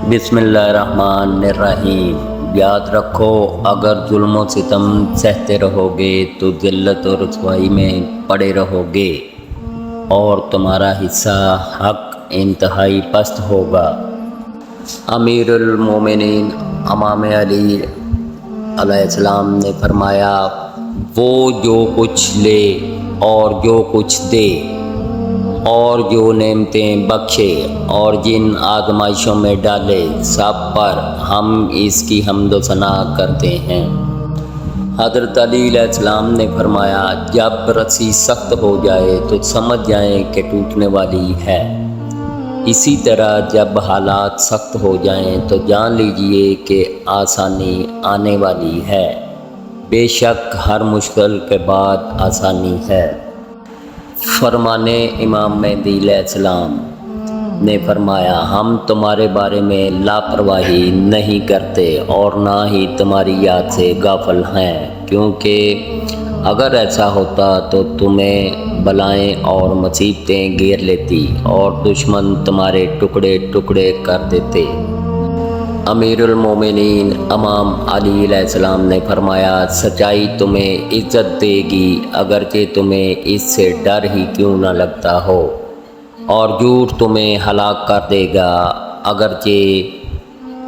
बिस्मिल्लाहिर्रहमानिर्रहीम। याद रखो, अगर जुल्म व सितम सहते रहोगे तो ज़िल्लत और रुसवाई में पड़े रहोगे और तुम्हारा हिस्सा हक इंतहाई पस्त होगा। अमीरुल मोमिनीन इमाम अली अलैहिस्सलाम ने फरमाया, वो जो कुछ ले और जो कुछ दे और जो नेमतें बख्शे और जिन आजमाइशों में डाले, सब पर हम इसकी हम्द व सना करते हैं। हज़रत अली अलैहिस्सलाम ने फरमाया, जब रस्सी सख्त हो जाए तो समझ जाएं कि टूटने वाली है। इसी तरह जब हालात सख्त हो जाएं तो जान लीजिए कि आसानी आने वाली है। बेशक हर मुश्किल के बाद आसानी है। फरमाने इमाम मेहदी अलैहिस्सलाम ने फरमाया, हम तुम्हारे बारे में लापरवाही नहीं करते और ना ही तुम्हारी याद से गाफिल हैं, क्योंकि अगर ऐसा होता तो तुम्हें बलाएं और मुसीबतें घेर लेती और दुश्मन तुम्हारे टुकड़े टुकड़े कर देते। अमीरुल मोमिनीन इमाम अली अलैहिस्सलाम ने फरमाया, सच्चाई तुम्हें इज़्ज़त देगी अगरचे तुम्हें इससे डर ही क्यों न लगता हो, और झूठ तुम्हें हलाक कर देगा अगरचे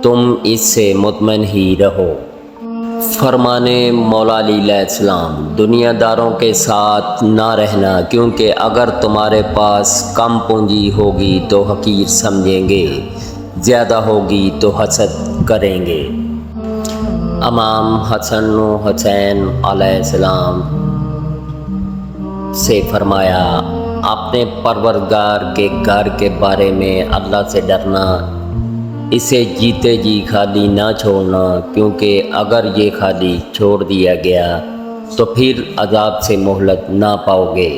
तुम इससे मुतमईन ही रहो। फरमाने मौला अली अलैहिस्सलाम, दुनियादारों के साथ ना रहना, क्योंकि अगर तुम्हारे पास कम पूंजी होगी तो हकीर समझेंगे, ज़्यादा होगी तो हसद करेंगे। इमाम हसन व हुसैन अलैहिस्सलाम से फरमाया, अपने परवरदिगार के घर के बारे में अल्लाह से डरना, इसे जीते जी खाली ना छोड़ना, क्योंकि अगर ये खाली छोड़ दिया गया तो फिर अजाब से मोहलत ना पाओगे।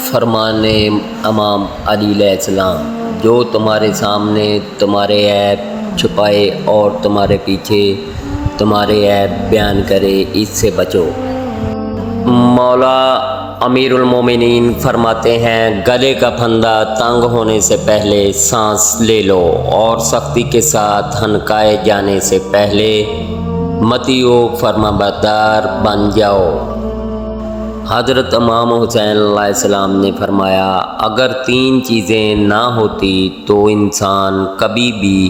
फरमाने इमाम अली अलैहिस्सलाम, जो तुम्हारे सामने तुम्हारे ऐब छुपाए और तुम्हारे पीछे तुम्हारे ऐब बयान करे, इससे बचो। मौला अमीरुल मोमिनीन फरमाते हैं, गले का फंदा तंग होने से पहले सांस ले लो और सख्ती के साथ हनकाए जाने से पहले मतियो फरमाबरदार बन जाओ। हज़रत इमाम हुसैन अलैहिस्सलाम ने फरमाया, अगर 3 चीज़ें ना होती तो इंसान कभी भी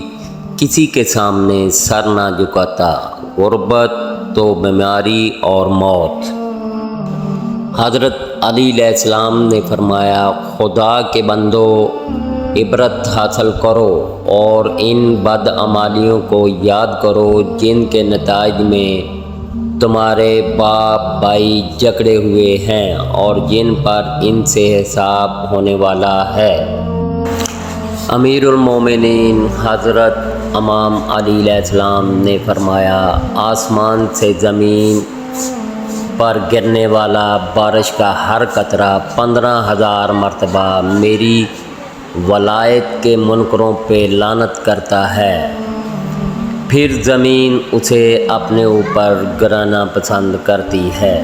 किसी के सामने सर ना झुकाता, गुर्बत तो बीमारी और मौत। हज़रत अली अलैहिस्सलाम ने फरमाया, खुदा के बंदो, इबरत हासिल करो और इन बदअमालियों को याद करो जिनके नताइज में तुम्हारे बाप भाई जकड़े हुए हैं और जिन पर इनसे हिसाब होने वाला है। अमीरुल मोमिनीन हज़रत इमाम अली अलैहिस्सलाम ने फरमाया, आसमान से ज़मीन पर गिरने वाला बारिश का हर कतरा 15,000 मरतबा मेरी वलायत के मुनकरों पे लानत करता है, फिर ज़मीन उसे अपने ऊपर गिराना पसंद करती है।